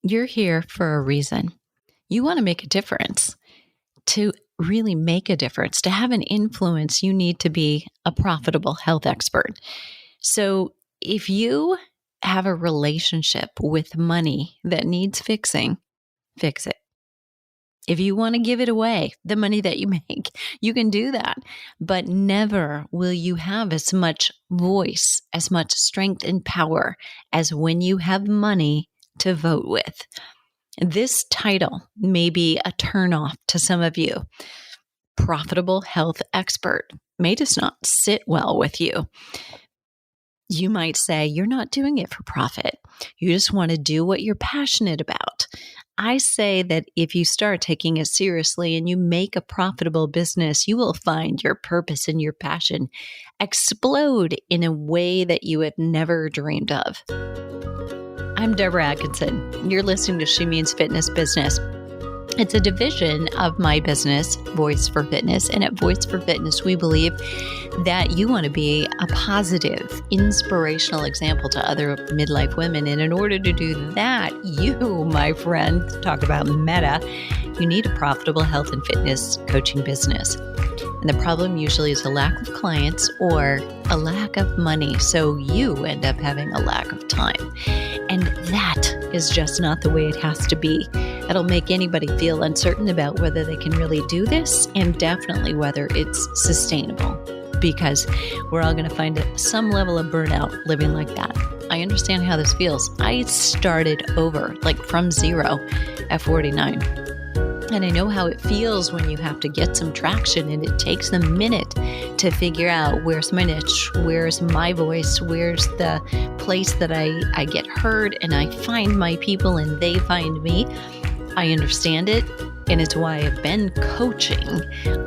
You're here for a reason. You want to make a difference. To really make a difference, to have an influence, you need to be a profitable health expert. So if you have a relationship with money that needs fixing, fix it. If you want to give it away, the money that you make, you can do that. But never will you have as much voice, as much strength and power as when you have money to vote with. This title may be a turnoff to some of you. Profitable health expert may just not sit well with you. You might say you're not doing it for profit. You just want to do what you're passionate about. I say that if you start taking it seriously and you make a profitable business, you will find your purpose and your passion explode in a way that you had never dreamed of. I'm Deborah Atkinson. You're listening to She Means Fitness Business. It's a division of my business, Voice for Fitness. And at Voice for Fitness, we believe that you want to be a positive, inspirational example to other midlife women. And in order to do that, you, my friend, talk about meta, you need a profitable health and fitness coaching business. And the problem usually is a lack of clients or a lack of money. So you end up having a lack of time. And that is just not the way it has to be. It'll make anybody feel uncertain about whether they can really do this and definitely whether it's sustainable, because we're all going to find some level of burnout living like that. I understand how this feels. I started over, like from zero at 49. And I know how it feels when you have to get some traction and it takes a minute to figure out where's my niche, where's my voice, where's the place that I get heard and I find my people and they find me. I understand it. And it's why I've been coaching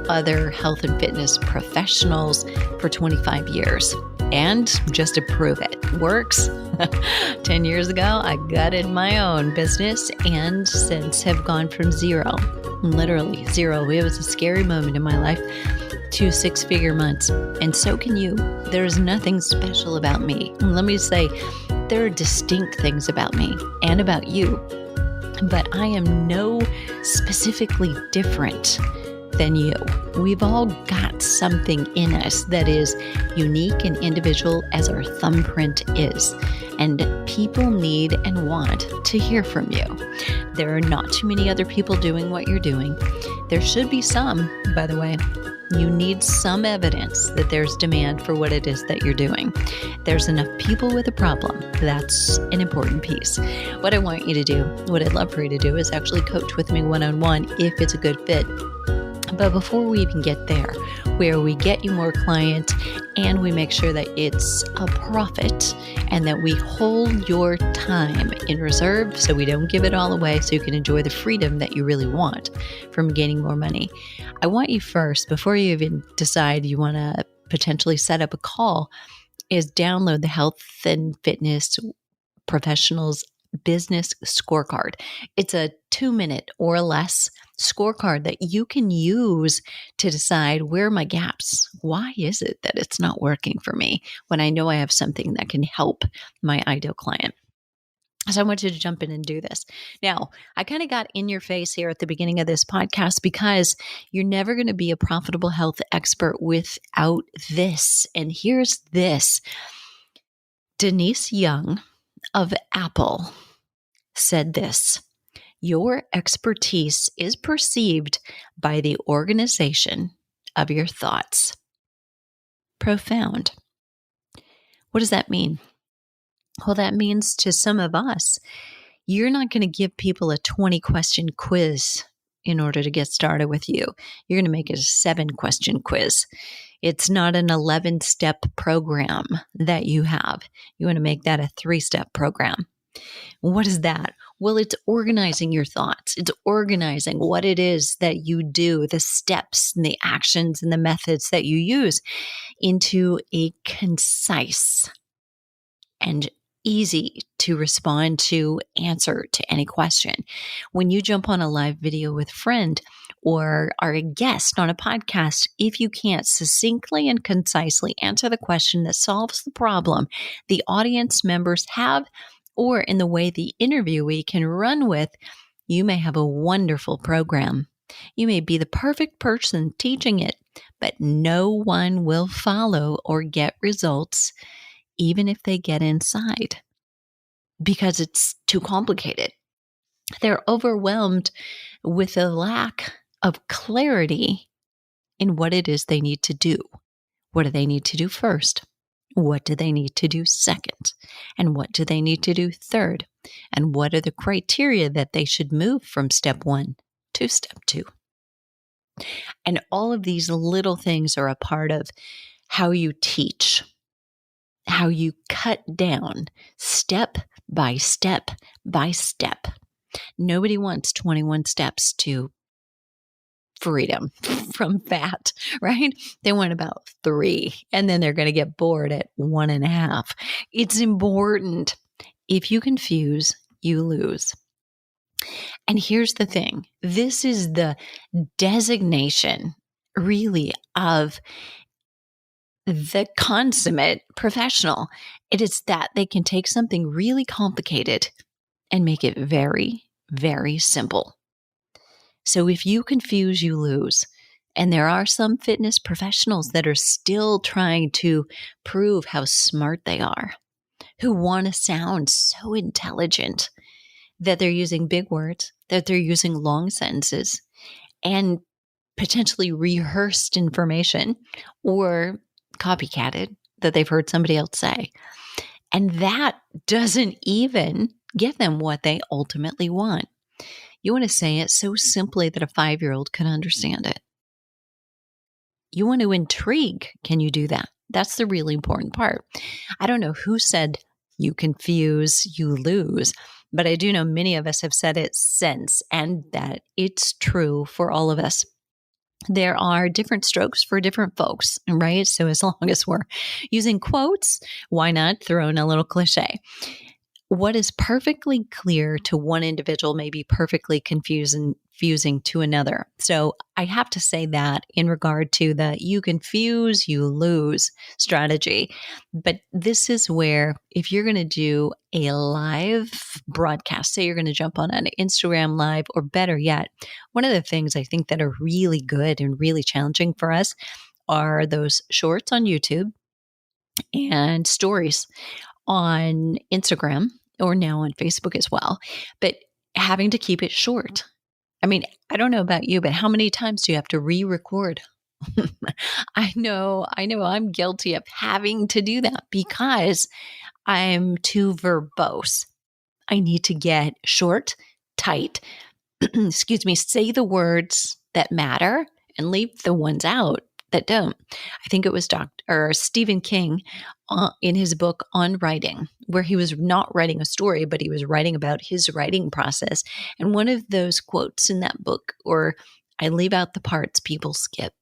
other health and fitness professionals for 25 years. And just to prove it works, 10 years ago, I gutted my own business and since have gone from zero, literally zero. It was a scary moment in my life to 6-figure months. And so can you. There's nothing special about me. Let me say, there are distinct things about me and about you. But I am no specifically different than you. We've all got something in us that is unique and individual as our thumbprint is. And people need and want to hear from you. There are not too many other people doing what you're doing. There should be some, by the way. You need some evidence that there's demand for what it is that you're doing. There's enough people with a problem. That's an important piece. What I want you to do, what I'd love for you to do is actually coach with me one-on-one if it's a good fit. But before we even get there, where we get you more clients and we make sure that it's a profit and that we hold your time in reserve so we don't give it all away so you can enjoy the freedom that you really want from gaining more money. I want you first, before you even decide you want to potentially set up a call, is download the Health and Fitness Professionals Business Scorecard. It's a 2-minute or less scorecard that you can use to decide where are my gaps. Why is it that it's not working for me when I know I have something that can help my ideal client? So I want you to jump in and do this. Now, I kind of got in your face here at the beginning of this podcast because you're never going to be a profitable health expert without this. And here's this. Denise Young of Apple said this: your expertise is perceived by the organization of your thoughts. Profound. What does that mean? Well, that means to some of us, you're not going to give people a 20-question quiz in order to get started with you. You're going to make it a 7-question quiz. It's not an 11-step program that you have. You want to make that a 3-step program. What is that? Well, it's organizing your thoughts. It's organizing what it is that you do, the steps and the actions and the methods that you use into a concise and easy to respond to answer to any question. When you jump on a live video with a friend or are a guest on a podcast, if you can't succinctly and concisely answer the question that solves the problem the audience members have, or in the way the interviewee can run with, you may have a wonderful program. You may be the perfect person teaching it, but no one will follow or get results, even if they get inside, because it's too complicated. They're overwhelmed with a lack of clarity in what it is they need to do. What do they need to do first? What do they need to do second? And what do they need to do third? And what are the criteria that they should move from step 1 to step 2? And all of these little things are a part of how you teach, how you cut down step by step by step. Nobody wants 21 steps to freedom from fat, right? They want about 3, and then they're going to get bored at 1.5. It's important. If you confuse, you lose. And here's the thing. This is the designation, really, of the consummate professional. It is that they can take something really complicated and make it very, very simple. So if you confuse, you lose. And there are some fitness professionals that are still trying to prove how smart they are, who want to sound so intelligent that they're using big words, that they're using long sentences, and potentially rehearsed information or copycatted that they've heard somebody else say. And that doesn't even give them what they ultimately want. You want to say it so simply that a 5-year-old can understand it. You want to intrigue. Can you do that? That's the really important part. I don't know who said you confuse, you lose, but I do know many of us have said it since, and that it's true for all of us. There are different strokes for different folks, right? So as long as we're using quotes, why not throw in a little cliche? What is perfectly clear to one individual may be perfectly confusing to another. So I have to say that in regard to the you confuse, you lose strategy. But this is where, if you're going to do a live broadcast, say you're going to jump on an Instagram live, or better yet, one of the things I think that are really good and really challenging for us are those shorts on YouTube and stories on Instagram, or now on Facebook as well, but having to keep it short. I mean, I don't know about you, but how many times do you have to re-record? I know I'm guilty of having to do that because I'm too verbose. I need to get short, tight, say the words that matter and leave the ones out that don't. I think it was Stephen King in his book on writing, where he was not writing a story, but he was writing about his writing process. And one of those quotes in that book, or I leave out the parts people skip.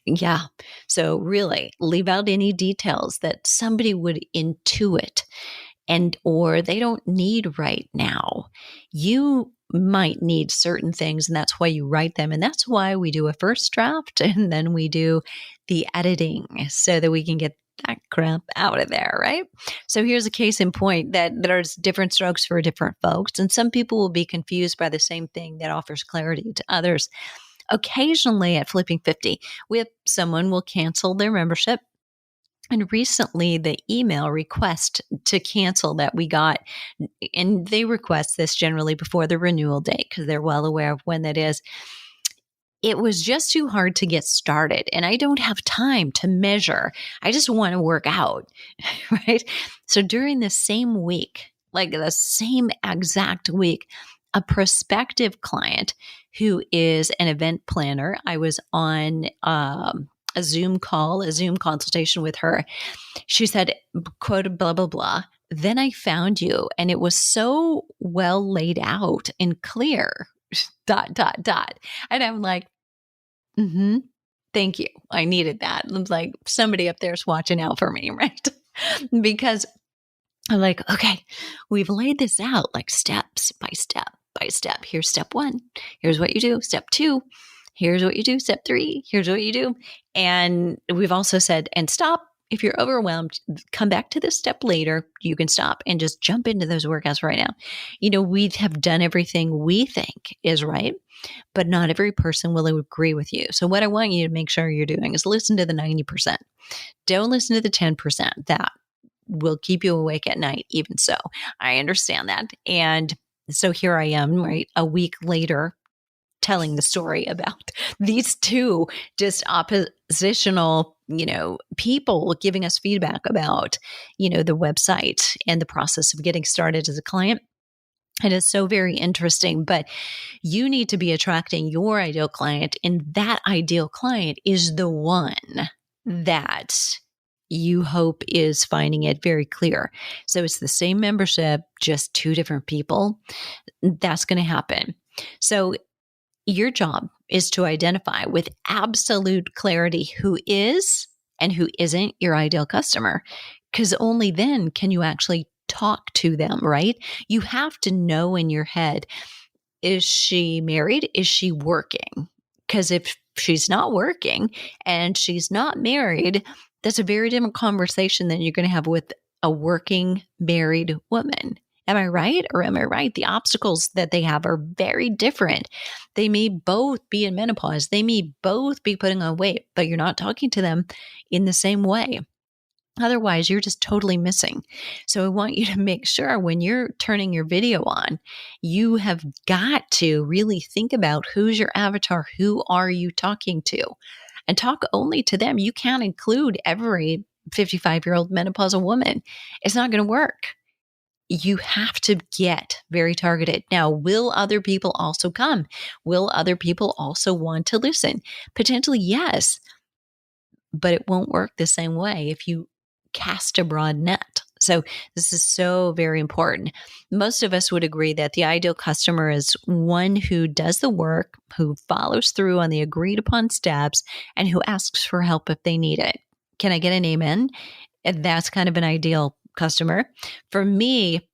Yeah. So really leave out any details that somebody would intuit or they don't need right now. You might need certain things, and that's why you write them. And that's why we do a first draft and then we do the editing so that we can get that crap out of there, right? So here's a case in point that there's different strokes for different folks, and some people will be confused by the same thing that offers clarity to others. Occasionally at Flipping 50, we have someone will cancel their membership. And recently, the email request to cancel that we got, and they request this generally before the renewal date because they're well aware of when that is. It was just too hard to get started, and I don't have time to measure. I just want to work out, right? So during the same week, like the same exact week, a prospective client who is an event planner, I was on a Zoom consultation with her. She said, quote, blah, blah, blah. Then I found you, and it was so well laid out and clear, ... And I'm like, thank you. I needed that. I'm like, somebody up there's watching out for me, right? Because I'm like, okay, we've laid this out like steps by step by step. Here's step 1. Here's what you do. Step 2. Here's what you do. Step 3. Here's what you do. And we've also said, and stop. If you're overwhelmed, come back to this step later. You can stop and just jump into those workouts right now. We have done everything we think is right, but not every person will agree with you. So what I want you to make sure you're doing is listen to the 90%. Don't listen to the 10% that will keep you awake at night. Even so, I understand that. And so here I am, right, a week later, telling the story about these two just oppositional, people giving us feedback about, the website and the process of getting started as a client. It is so very interesting, but you need to be attracting your ideal client, and that ideal client is the one that you hope is finding it very clear. So it's the same membership, just two different people. That's going to happen. So your job is to identify with absolute clarity who is and who isn't your ideal customer, because only then can you actually talk to them, right? You have to know in your head, is she married? Is she working? Because if she's not working and she's not married, that's a very different conversation than you're going to have with a working married woman. Am I right or am I right? The obstacles that they have are very different. They may both be in menopause. They may both be putting on weight, but you're not talking to them in the same way. Otherwise, you're just totally missing. So I want you to make sure when you're turning your video on, you have got to really think about who's your avatar, who are you talking to, and talk only to them. You can't include every 55-year-old menopausal woman. It's not going to work. You have to get very targeted. Now, will other people also come? Will other people also want to listen? Potentially, yes, but it won't work the same way if you cast a broad net. So this is so very important. Most of us would agree that the ideal customer is one who does the work, who follows through on the agreed upon steps, and who asks for help if they need it. Can I get an amen? And that's kind of an ideal customer. For me,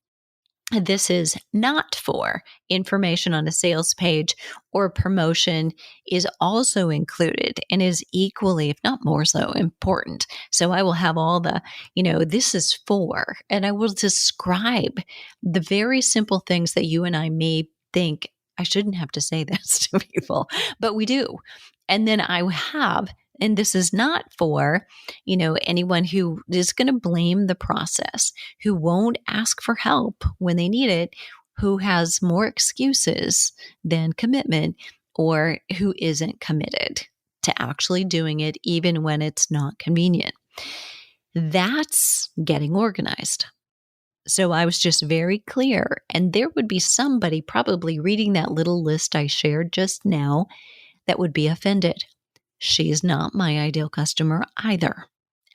this is not for information on a sales page or promotion is also included and is equally, if not more so, important. So I will have all the, this is for, and I will describe the very simple things that you and I may think, I shouldn't have to say this to people, but we do. And then I have, and this is not for, anyone who is going to blame the process, who won't ask for help when they need it, who has more excuses than commitment, or who isn't committed to actually doing it, even when it's not convenient. That's getting organized. So I was just very clear, and there would be somebody probably reading that little list I shared just now that would be offended. She's not my ideal customer either.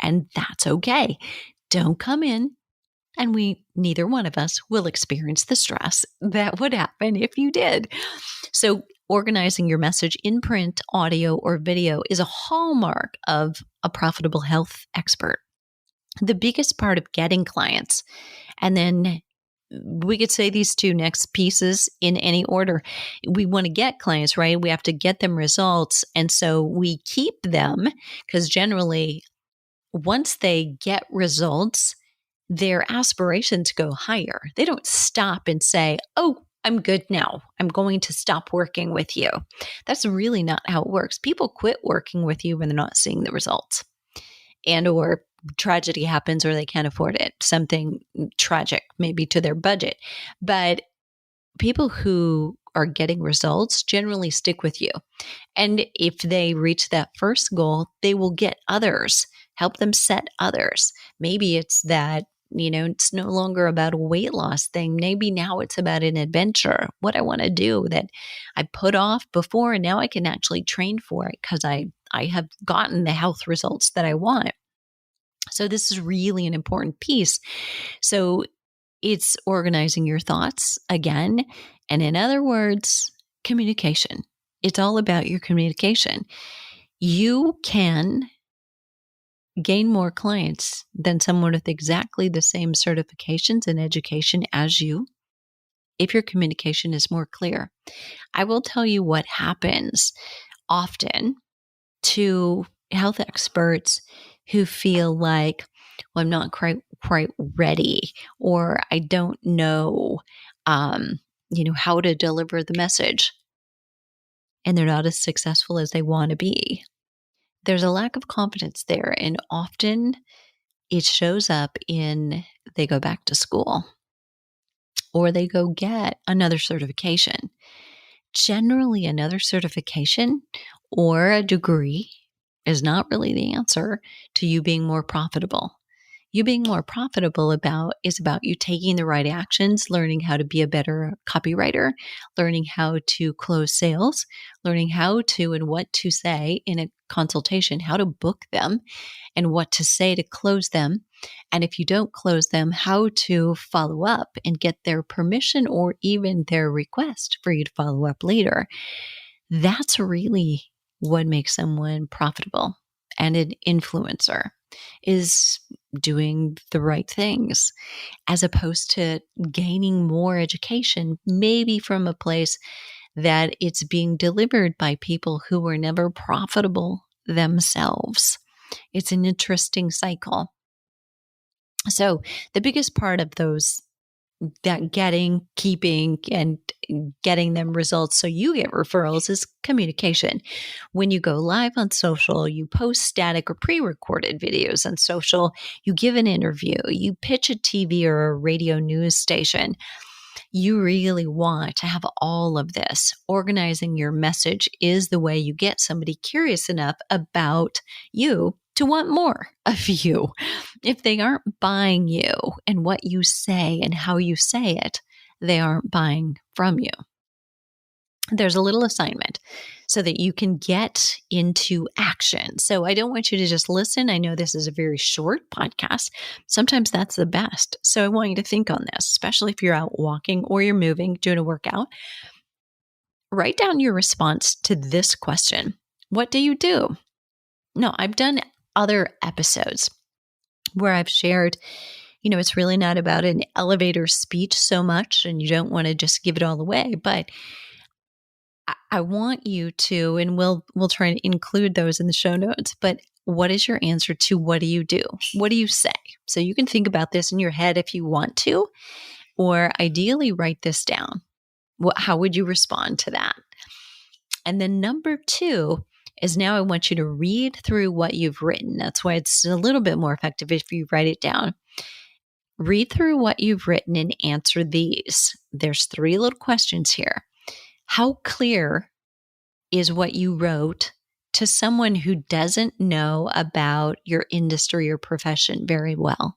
And that's okay. Don't come in and neither one of us will experience the stress that would happen if you did. So organizing your message in print, audio, or video is a hallmark of a profitable health expert. The biggest part of getting clients, and then we could say these two next pieces in any order. We want to get clients, right? We have to get them results. And so we keep them because generally, once they get results, their aspirations go higher. They don't stop and say, oh, I'm good now. I'm going to stop working with you. That's really not how it works. People quit working with you when they're not seeing the results. And or tragedy happens or they can't afford it, something tragic maybe to their budget. But people who are getting results generally stick with you. And if they reach that first goal, they will get others, help them set others. Maybe it's that, it's no longer about a weight loss thing. Maybe now it's about an adventure, what I want to do that I put off before, and now I can actually train for it because I have gotten the health results that I want. So this is really an important piece. So it's organizing your thoughts again. And in other words, communication. It's all about your communication. You can gain more clients than someone with exactly the same certifications and education as you if your communication is more clear. I will tell you what happens often to health experts who feel like, well, I'm not quite ready, or I don't know, how to deliver the message, and they're not as successful as they want to be. There's a lack of confidence there, and often it shows up in they go back to school or they go get another certification. Generally, another certification or a degree is not really the answer to you being more profitable. You being more profitable is about you taking the right actions, learning how to be a better copywriter, learning how to close sales, learning how to and what to say in a consultation, how to book them and what to say to close them. And if you don't close them, how to follow up and get their permission or even their request for you to follow up later. That's really what makes someone profitable and an influencer, is doing the right things, as opposed to gaining more education, maybe from a place that it's being delivered by people who were never profitable themselves. It's an interesting cycle. So the biggest part of those, that getting, keeping, and getting them results so you get referrals, is communication. When you go live on social, you post static or pre-recorded videos on social, you give an interview, you pitch a TV or a radio news station. You really want to have all of this. Organizing your message is the way you get somebody curious enough about you to want more of you. If they aren't buying you and what you say and how you say it, they aren't buying from you. There's a little assignment so that you can get into action. So I don't want you to just listen. I know this is a very short podcast. Sometimes that's the best. So I want you to think on this, especially if you're out walking or you're moving, doing a workout. Write down your response to this question. What do you do? No, I've done other episodes where I've shared, it's really not about an elevator speech so much, and you don't want to just give it all away, but I want you to, and we'll try and include those in the show notes, but what is your answer to what do you do? What do you say? So you can think about this in your head if you want to, or ideally write this down. How would you respond to that? And then number 2 is, now I want you to read through what you've written. That's why it's a little bit more effective if you write it down. Read through what you've written and answer these. There's 3 little questions here. How clear is what you wrote to someone who doesn't know about your industry or profession very well?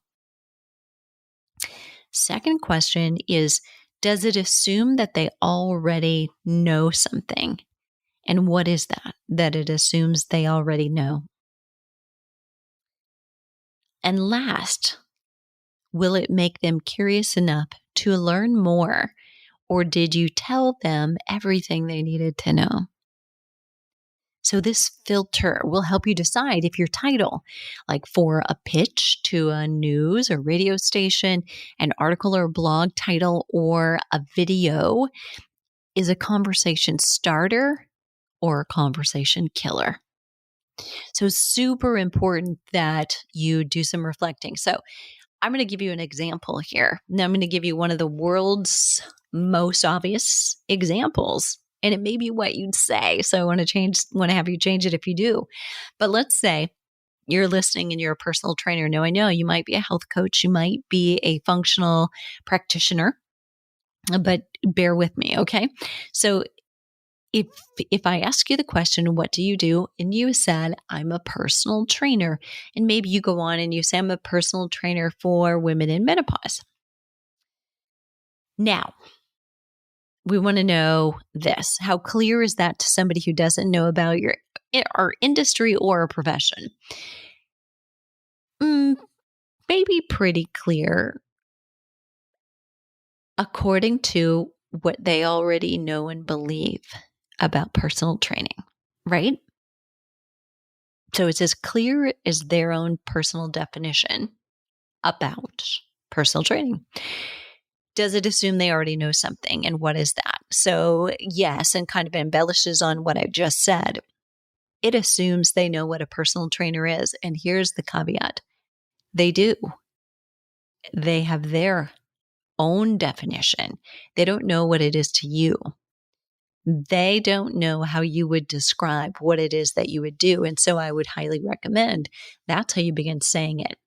Second question is, does it assume that they already know something? And what is that it assumes they already know? And last, will it make them curious enough to learn more? Or did you tell them everything they needed to know? So this filter will help you decide if your title, like for a pitch to a news or radio station, an article or blog title, or a video, is a conversation starter or a conversation killer. So it's super important that you do some reflecting. So I'm going to give you an example here. Now I'm going to give you one of the world's most obvious examples, and it may be what you'd say. So I want to have you change it if you do. But let's say you're listening and you're a personal trainer. Now I know you might be a health coach, you might be a functional practitioner, but bear with me, okay? So if I ask you the question, what do you do? And you said, I'm a personal trainer. And maybe you go on and you say, I'm a personal trainer for women in menopause. Now, we want to know this. How clear is that to somebody who doesn't know about our industry or a profession? Maybe pretty clear, according to what they already know and believe about personal training, right? So it's as clear as their own personal definition about personal training. Does it assume they already know something? And what is that? So yes, and kind of embellishes on what I just said. it assumes they know what a personal trainer is. And here's the caveat. They do. They have their own definition. They don't know what it is to you. They don't know how you would describe what it is that you would do. And so I would highly recommend that's how you begin saying it.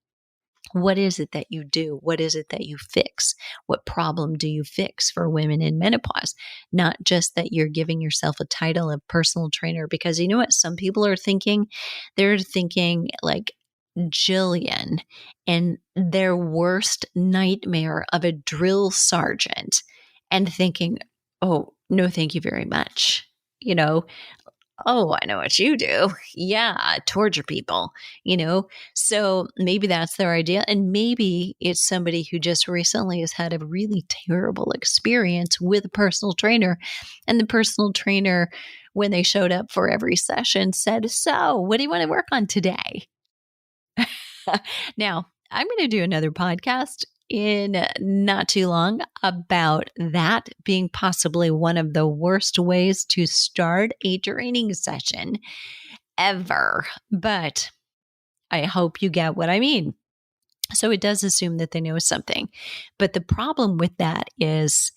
What is it that you do? What is it that you fix? What problem do you fix for women in menopause? Not just that you're giving yourself a title of personal trainer, because you know what some people are thinking? They're thinking like Jillian and their worst nightmare of a drill sergeant and thinking, oh, no, thank you very much. Oh, I know what you do. Yeah, torture people, So maybe that's their idea. And maybe it's somebody who just recently has had a really terrible experience with a personal trainer. And the personal trainer, when they showed up for every session, said, so what do you want to work on today? Now, I'm going to do another podcast in not too long about that being possibly one of the worst ways to start a training session ever. But I hope you get what I mean. So it does assume that they know something. But the problem with that is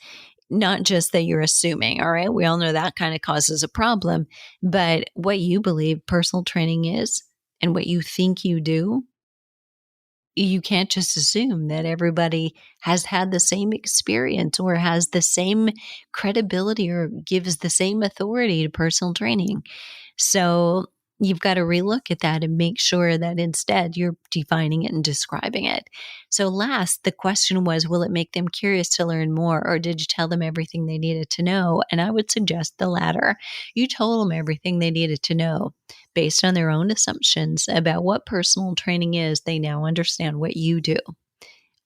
not just that you're assuming, all right? We all know that kind of causes a problem. But what you believe personal training is and what you think you do, you can't just assume that everybody has had the same experience or has the same credibility or gives the same authority to personal training. So you've got to relook at that and make sure that instead you're defining it and describing it. So last, the question was, will it make them curious to learn more, or did you tell them everything they needed to know? And I would suggest the latter. You told them everything they needed to know. Based on their own assumptions about what personal training is, they now understand what you do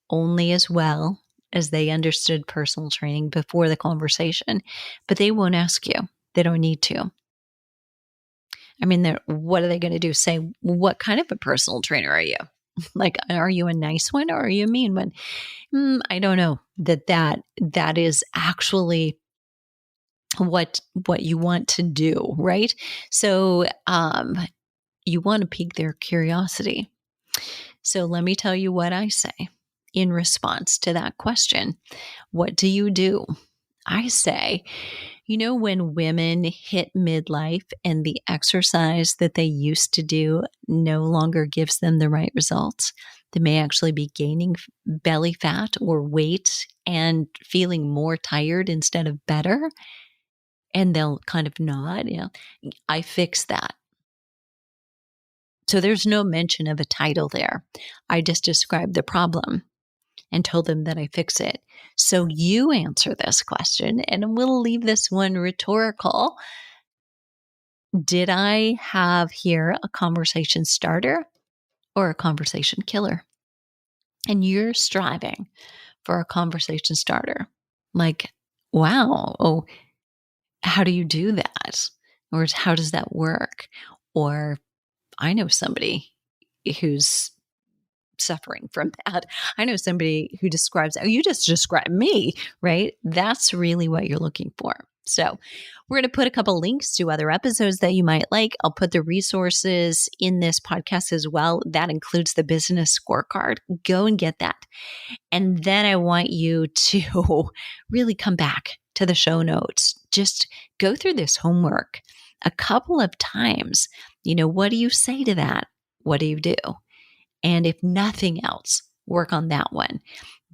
only as well as they understood personal training before the conversation, but they won't ask you. They don't need to. I mean, what are they going to do? Say, what kind of a personal trainer are you? Like, are you a nice one or are you a mean one? I don't know that is actually what you want to do, right? So you want to pique their curiosity. So let me tell you what I say in response to that question. What do you do? I say, when women hit midlife and the exercise that they used to do no longer gives them the right results, they may actually be gaining belly fat or weight and feeling more tired instead of better. And they'll kind of nod, I fix that. So there's no mention of a title there. I just described the problem and told them that I fix it. So you answer this question, and we'll leave this one rhetorical. Did I have here a conversation starter or a conversation killer? And you're striving for a conversation starter. Like, wow, oh, how do you do that? Or how does that work? Or I know somebody who's suffering from that. I know somebody who describes, oh, you just described me, right? That's really what you're looking for. So we're going to put a couple links to other episodes that you might like. I'll put the resources in this podcast as well. That includes the business scorecard. Go and get that. And then I want you to really come back to the show notes. Just go through this homework a couple of times. What do you say to that? What do you do? And if nothing else, work on that one.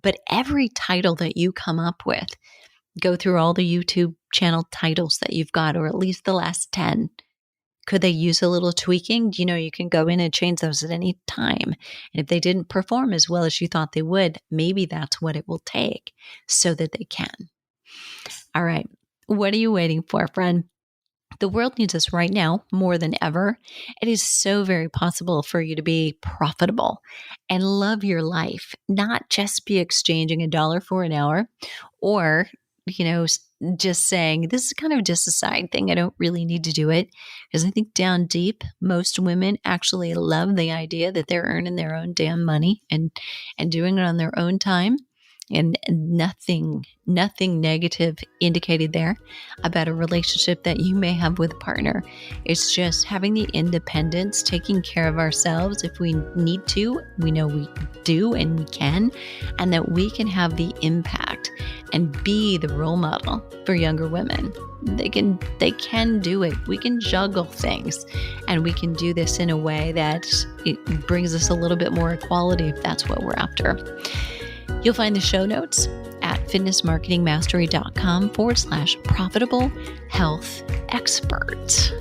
But every title that you come up with, go through all the YouTube channel titles that you've got, or at least the last 10. Could they use a little tweaking? You can go in and change those at any time. And if they didn't perform as well as you thought they would, maybe that's what it will take so that they can. All right. What are you waiting for, friend? The world needs us right now more than ever. It is so very possible for you to be profitable and love your life, not just be exchanging $1 for an hour or, just saying, this is kind of just a side thing. I don't really need to do it. Because I think down deep, most women actually love the idea that they're earning their own damn money and doing it on their own time. And nothing negative indicated there about a relationship that you may have with a partner. It's just having the independence, taking care of ourselves if we need to. We know we do and we can, and that we can have the impact and be the role model for younger women. They can do it. We can juggle things, and we can do this in a way that it brings us a little bit more equality if that's what we're after. You'll find the show notes at fitnessmarketingmastery.com/profitable health expert.